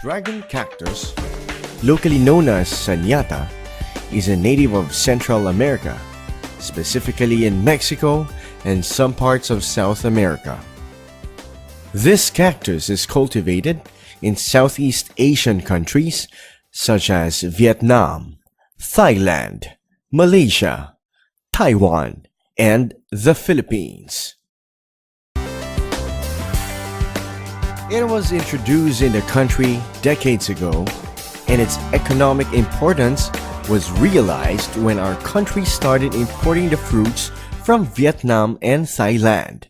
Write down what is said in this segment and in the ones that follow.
Dragon cactus, locally known as Sanyata, is a native of Central America, specifically in Mexico and some parts of South America. This cactus is cultivated in Southeast Asian countries such as Vietnam, Thailand, Malaysia, Taiwan, and the Philippines. It was introduced in the country decades ago, and its economic importance was realized when our country started importing the fruits from Vietnam and Thailand.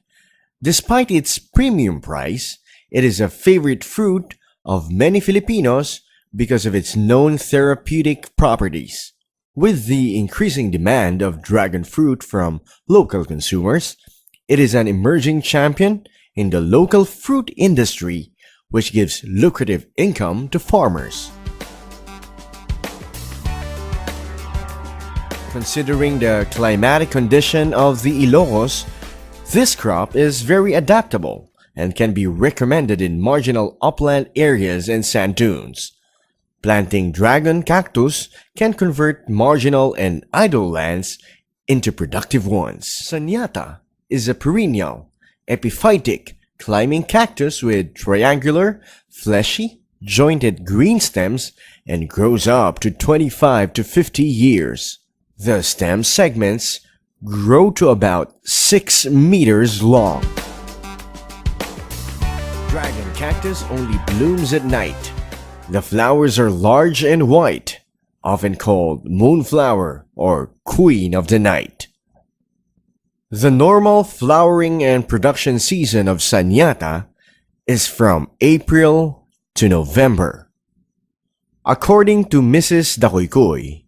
Despite its premium price, it is a favorite fruit of many Filipinos because of its known therapeutic properties. With the increasing demand of dragon fruit from local consumers, it is an emerging champion in the local fruit industry, which gives lucrative income to farmers. Considering the climatic condition of the Ilocos, this crop is very adaptable and can be recommended in marginal upland areas and sand dunes. Planting dragon cactus can convert marginal and idle lands into productive ones. Sanyata is a perennial, epiphytic, climbing cactus with triangular, fleshy, jointed green stems and grows up to 25 to 50 years. The stem segments grow to about 6 meters long. Dragon cactus only blooms at night. The flowers are large and white, often called moonflower or queen of the night. The normal flowering and production season of Sanyata is from April to November. According to Mrs. Dakoykoy,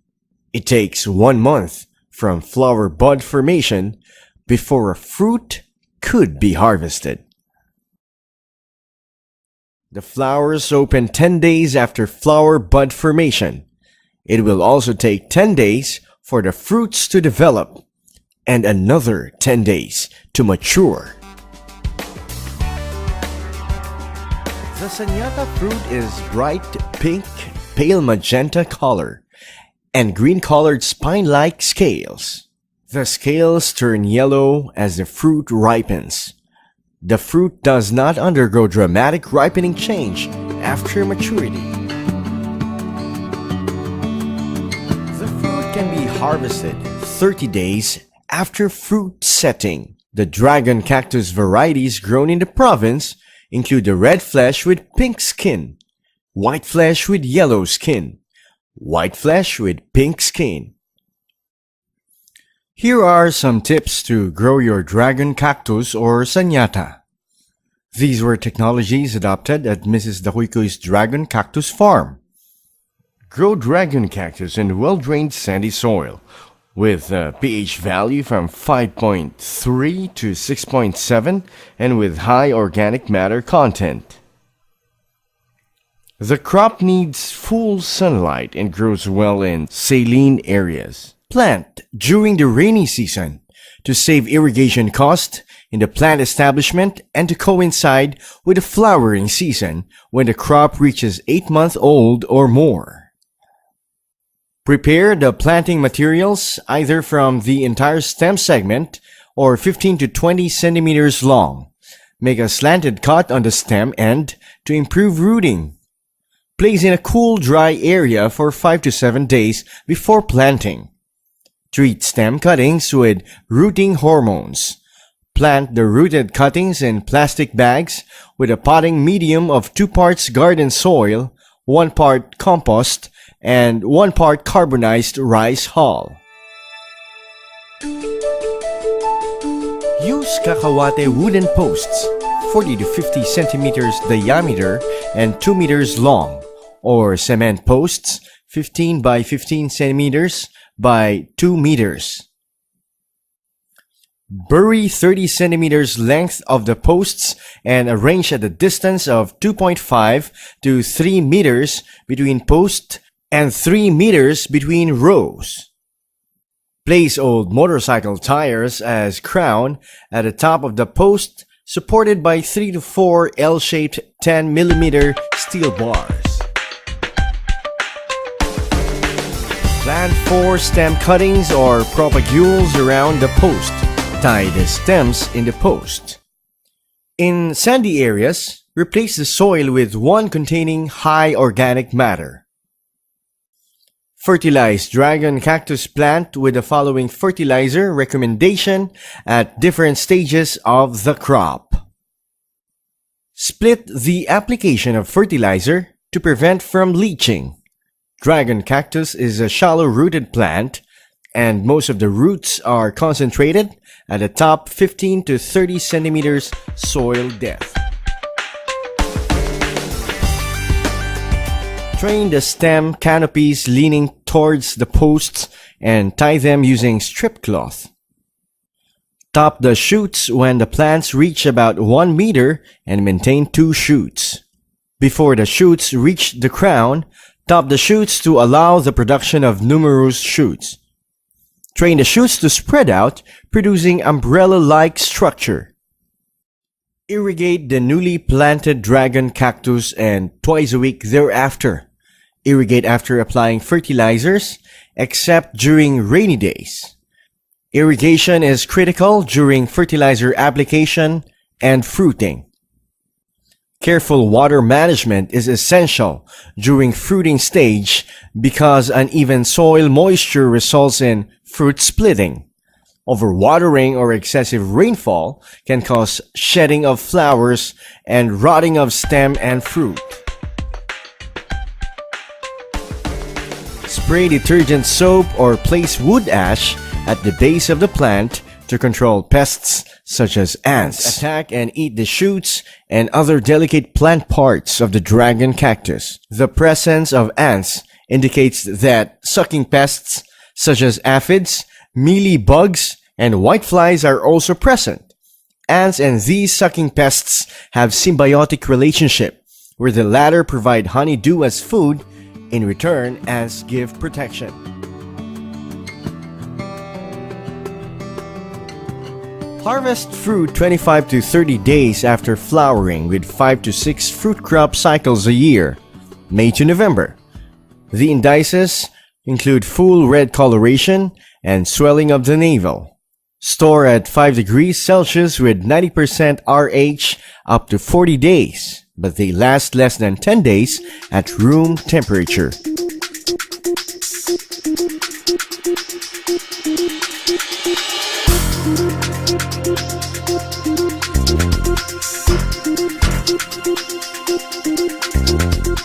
it takes 1 month from flower bud formation before a fruit could be harvested. The flowers open 10 days after flower bud formation. It will also take 10 days for the fruits to develop and another 10 days to mature. The Sanyata fruit is bright pink, pale magenta color and green-colored spine-like scales. The scales turn yellow as the fruit ripens. The fruit does not undergo dramatic ripening change after maturity. The fruit can be harvested 30 days after fruit setting. The dragon cactus varieties grown in the province include the red flesh with pink skin, white flesh with yellow skin, white flesh with pink skin. Here are some tips to grow your dragon cactus or Sanyata. These were technologies adopted at Mrs. Dakoykoy's Dragon Cactus Farm. Grow dragon cactus in well-drained sandy soil with a pH value from 5.3 to 6.7 and with high organic matter content. The crop needs full sunlight and grows well in saline areas. Plant during the rainy season to save irrigation cost in the plant establishment and to coincide with the flowering season when the crop reaches 8 months old or more. Prepare the planting materials either from the entire stem segment or 15 to 20 centimeters long. Make a slanted cut on the stem end to improve rooting. Place in a cool, dry area for 5 to 7 days before planting. Treat stem cuttings with rooting hormones. Plant the rooted cuttings in plastic bags with a potting medium of 2 parts garden soil, 1 part compost, and 1 part carbonized rice hull. Use cacahuate wooden posts, 40 to 50 centimeters diameter and 2 meters long, or cement posts, 15 by 15 centimeters by 2 meters. Bury 30 centimeters length of the posts and arrange at a distance of 2.5 to 3 meters between post and 3 meters between rows. Place old motorcycle tires as crown at the top of the post, supported by 3 to 4 L-shaped 10mm steel bars. Plant 4 stem cuttings or propagules around the post. Tie the stems in the post. In sandy areas, replace the soil with one containing high organic matter. Fertilize dragon cactus plant with the following fertilizer recommendation at different stages of the crop. Split the application of fertilizer to prevent from leaching. Dragon cactus is a shallow-rooted plant, and most of the roots are concentrated at the top 15 to 30 centimeters soil depth. Train the stem canopies leaning towards the posts and tie them using strip cloth. Top the shoots when the plants reach about 1 meter and maintain 2 shoots. Before the shoots reach the crown, top the shoots to allow the production of numerous shoots. Train the shoots to spread out, producing umbrella-like structure. Irrigate the newly planted dragon cactus and twice a week thereafter. Irrigate after applying fertilizers, except during rainy days. Irrigation is critical during fertilizer application and fruiting. Careful water management is essential during fruiting stage because uneven soil moisture results in fruit splitting. Overwatering or excessive rainfall can cause shedding of flowers and rotting of stem and fruit. Spray detergent soap or place wood ash at the base of the plant to control pests such as ants attack and eat the shoots and other delicate plant parts of the dragon cactus. The presence of ants indicates that sucking pests such as aphids, mealy bugs, and whiteflies are also present. Ants and these sucking pests have symbiotic relationship, where the latter provide honeydew as food. In return, ants give protection. Harvest fruit 25 to 30 days after flowering with 5 to 6 fruit crop cycles a year, May to November. The indices include full red coloration and swelling of the navel. Store at 5 degrees Celsius with 90% RH up to 40 days, but they last less than 10 days at room temperature.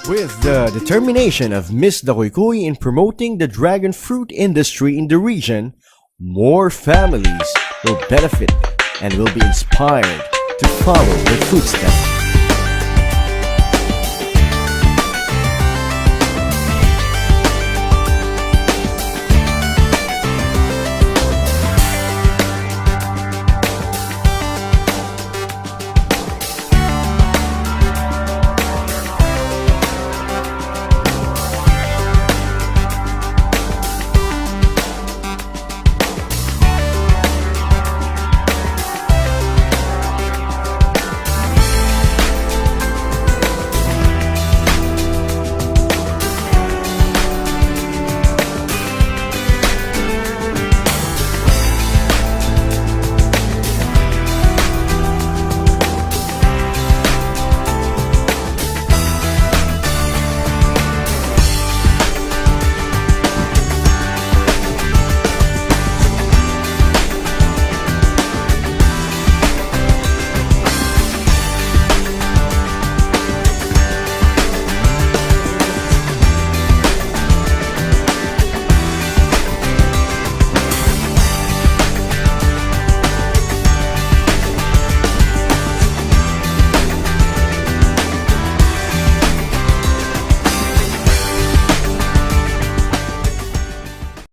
With the determination of Ms. Dakoykoy in promoting the dragon fruit industry in the region, more families will benefit and will be inspired to follow her footsteps.